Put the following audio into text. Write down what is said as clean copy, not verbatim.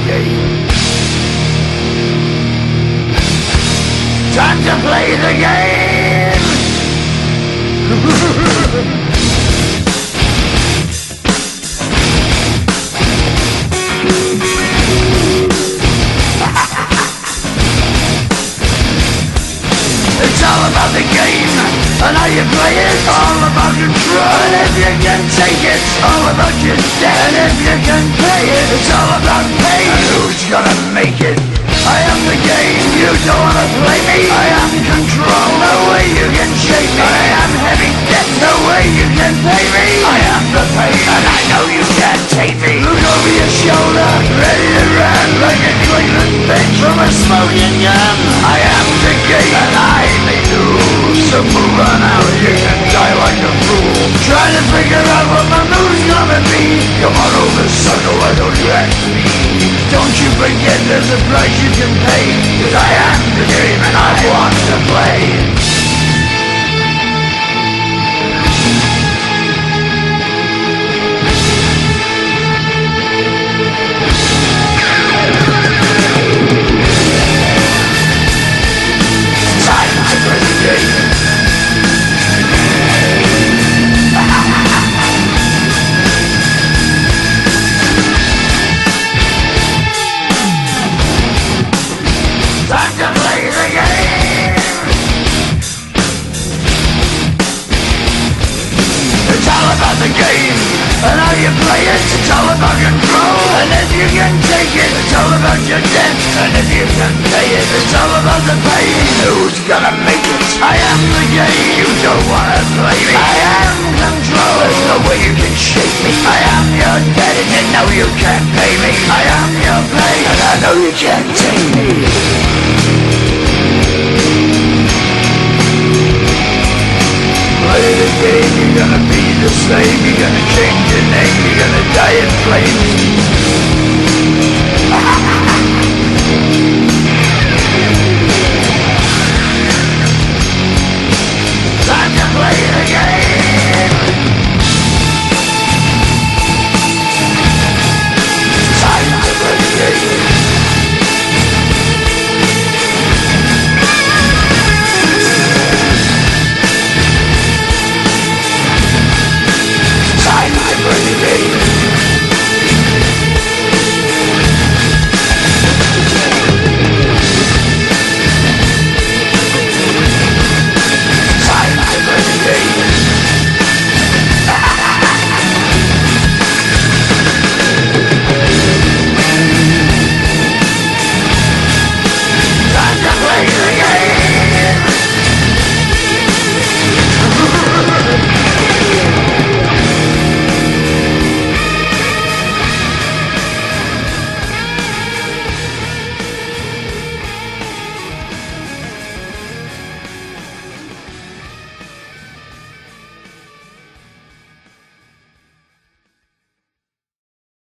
game. Time to play the game. It's all about the game and how you play it. All about control, and if you can take it, all about your debt. And if you can pay it, it's all about pain. And who's gonna make it? I am the game, you don't wanna play me. I am control, no way you can shake me. I am heavy debt, no way you can pay me. I am the pain, and I know you can't take me. Look over your shoulder, ready to run like a Cleveland bitch from a smoking gun. I am the game, and I may lose. So move on out, you can die like a fool. Trying to figure out what my move's gonna be. Come on over, sucker, why don't you act me? Don't you forget there's a price you can pay. 'Cause I am the game and I want to play. Time to play the game. Time to play the game. It's all about the game and how you play it. It's all about control, and if you can take it, it's all about your debt. And if you can pay it, it's all about the pain. Who's gonna make it? I am the game, you don't wanna play me. I am control, there's no way you can shake me. I am your debt and you know you can't pay me. I am your pain and I know you can't take me. Play the game, you're gonna be the slave. You're gonna change your name, you're gonna die in flames.